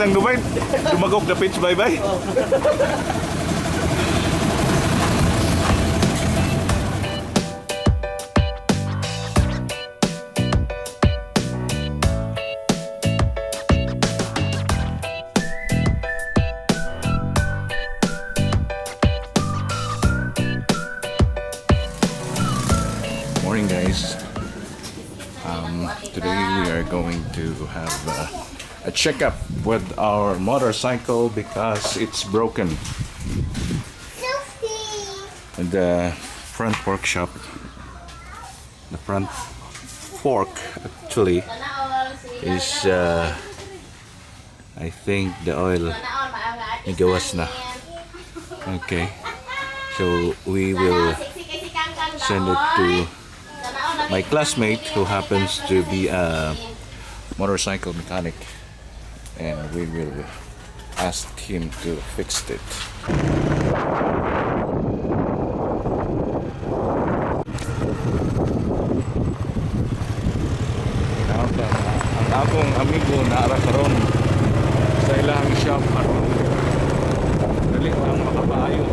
ng Dubai. Dumagok the pitch, bye-bye. Morning, guys. Today we are going to have a checkup with our motorcycle because it's broken. And the front workshop, the front fork actually is I think the oil gawas na. Okay, so we will send it to my classmate who happens to be a motorcycle mechanic, and we will ask him to fix it. Ang akong amigo naara karon sa ilang shop aron dali lang makapaayo.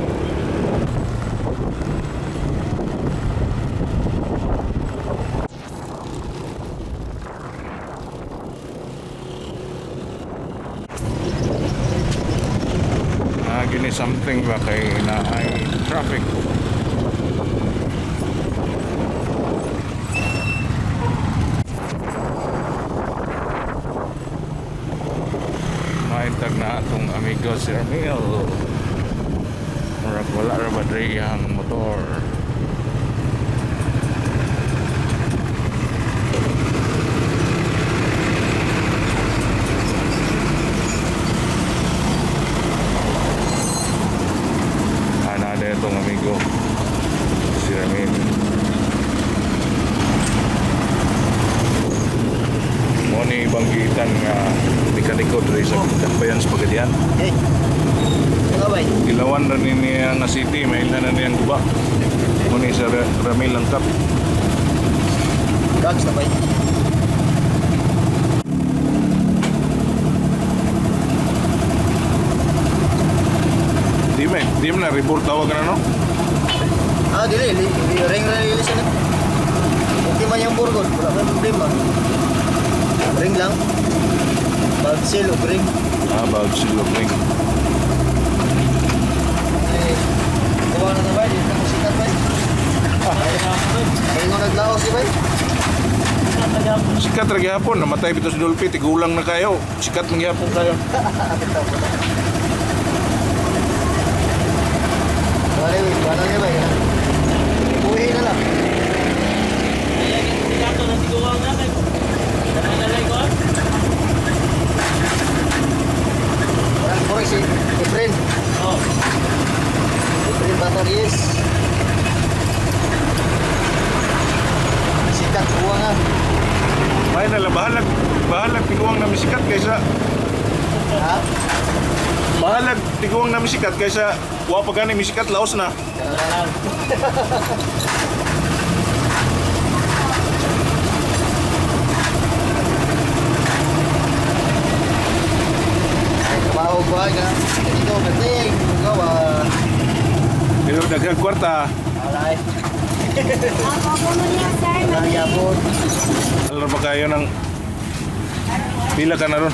Gini something ba kay na ay traffic. Maintag na atong amigo si Ramil. Murag wala ra ba diri ang motor. Itong amigo si Ramil. Mo ni banggitan nga mekaniko diri sa Dambayan sa Pagadian. Ilawan na niya nga city, may ilan na niyang guba. Mo ni sa Ramil Angcap. Gags na ba? Di mo na report tawag ka na, no? Dili ring release na. Okay man yung burgon, wala ka problema. Ring lang. Valve seal o ring. Valve seal o ring. Gawa na na ba? Dito na musikat ba? Kaya nga naglaos di ba? Sikat lagi hapon, namatay bito si Dolphy, tigulang na kayo. Sikat lagi hapon kayo. Wala niya ba yan? Uwi na lang. Kato na siguro na kayo. Nakalay ko. Walang korek si Efren. Efren Bataries. Sikat buwa nga. May nalang bahalag tiguang namin sikat kaysa Ha? bahalag tiguang namin sikat kaysa wa pa gani misikat laos na. Trabaho ko aga. Dito penting gawa. Pero daghang kwarta. Alay. Ako mo niya, sir. Nagyapon. Alam ba kayo ng pila ka na ron?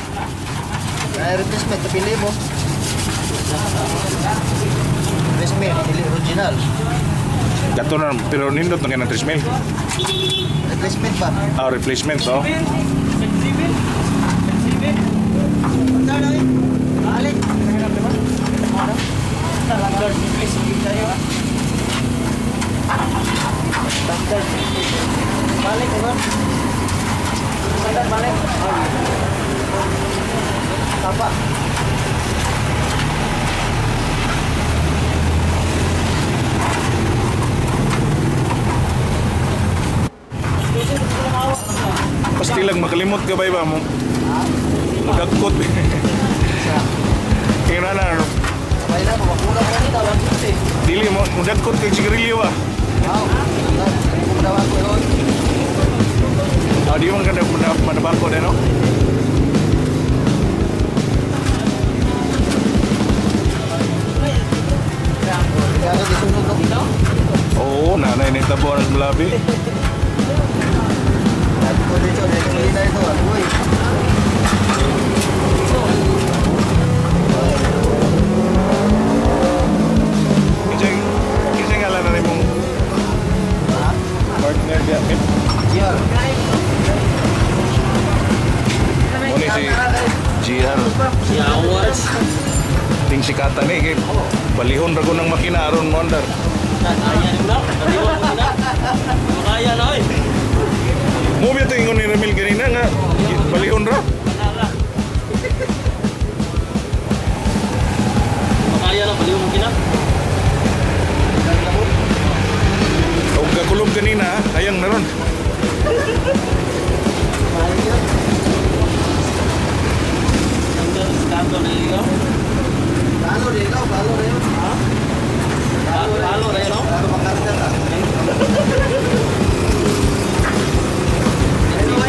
Replacement pili mo. Replacement pili original. Gato na, pero nindot na kayo ng 3,000. Replacement pa. Replacement, oh. Balik ko. Balik. Apa? Pasti lang makalimot ka ba mo? Magagkot. Kaya na, Sabay na, makulang ka nito, 150. dili mo, magagkot kay sigarilyo ah. Wow, kumulawan ko yun. Di mo ka manabako din, no? nanay ni tabo ng labi. Dito Lina ito. Uy. Kasi ngalan na rin mong partner diya. JR. Muna si JR. Si Awas. Ting sikatan eh. Balihon ra ko ng makina aron mo andar. Kaya rin lang. Paliwan mo na. Makaya na eh. Mo biya tingon ni Ramil ganina nga balihon ra. Makaya na. Paliwan mo na. O kakulob ganina hayang na ron. Kanto na ikaw. Kalo rin ikaw, kalo rin. Ha? Halo na yun, no? Kalo pangkarga ka.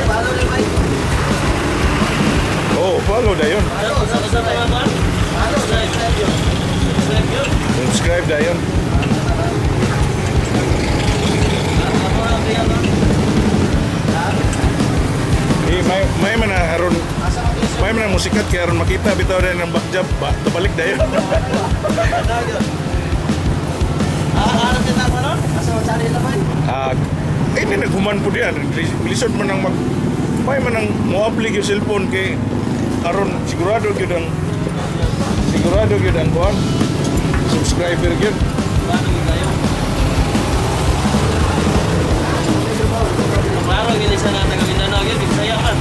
Kalo rin, Mike. Oh, follow dayon. Sa tangan ba? Subscribe yun. Subscribe yun. Subscribe dayon. Ako lang kaya no? Eh, may man na aron may man na musikat kaya aron makita bitaw din ng backjab ba tabalik dayon. Ano din ako nun? Asa mo sali na, Mike? Hindi naghuman po diyan. Lisod man ang may man ang mo-apply yung cellphone kay aron sigurado gyud ang kuan subscriber gyud. Paano yun tayo? Klaro, gilisan na taga-Mindanao yun. Bisaya man.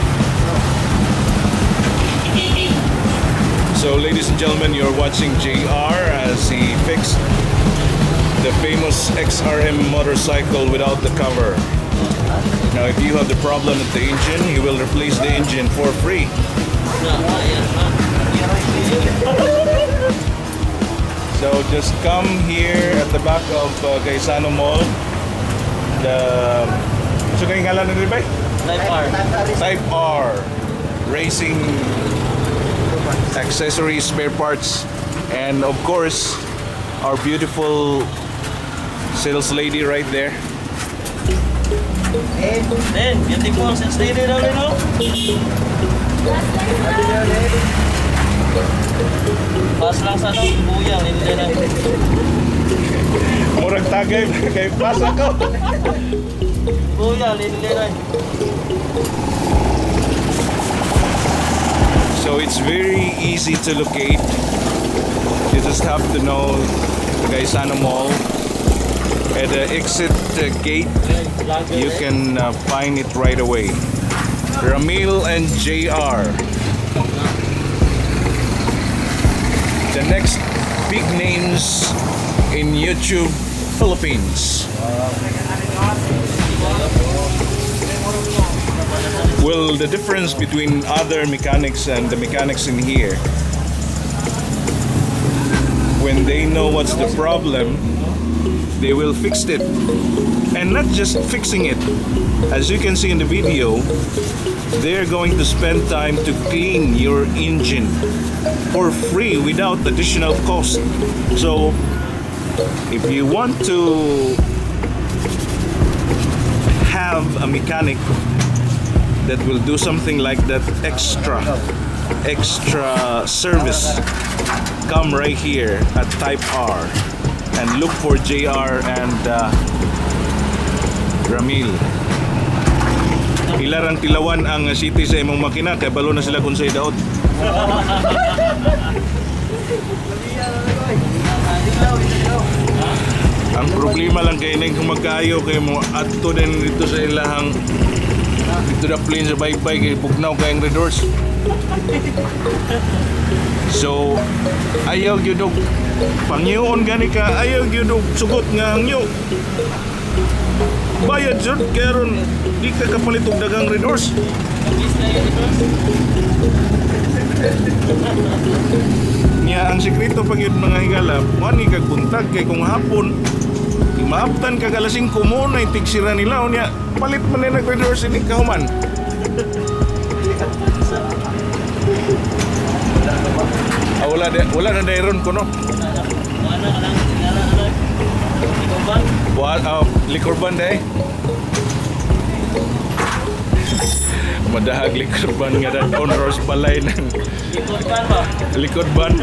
So ladies and gentlemen, you're watching JR as he fixed the famous XRM motorcycle without the cover. Now if you have the problem with the engine, he will replace the engine for free. So just come here at the back of Gaisano Mall. So kaya ngalan na rin ba? Life art. Type R Racing accessories, spare parts, and of course our beautiful sales lady right there. Then, beautiful since lady daw rin, no? Pas lang sa ano, buyang, hindi na. Murag tagay kay pasa ko. Buyang, hindi na. So it's very easy to locate. You just have to know the Gaisano Mall. At the exit gate, you can find it right away. Ramil and JR. The next big names in YouTube Philippines. Well, the difference between other mechanics and the mechanics in here, when they know what's the problem, they will fix it. And not just fixing it. As you can see in the video, they're going to spend time to clean your engine for free without additional cost. So if you want to have a mechanic that will do something like that extra service, come right here at Type R and look for JR and Ramil. Ilarang tilawan ang city sa imong makina kay balo na sila kung sa idaot. Ang problema lang kay ning kung magkaayo kay mo adto din dito sa ilahang dito na plane sa BAIbai kay bugnaw kayong red doors. So ayaw gyud og pangyoon gani ka, ayaw gyud og sugot nga hangyo. Bayad jud kay ron di ka kapalit og dagang red doors. Nya ang sekreto pag yun mga higala, wani kag buntag kay kung hapon maaptan kag alas 5 mo na itigsira nila unya palit man na nag red doors ini kahuman. Wala na dayron ko no. Wala ka lang, sinala na lang. Kuban. What? Liquor ban day? Madahag liquor ban nga dan on Rose Balay ng Kuban ba? likod ban.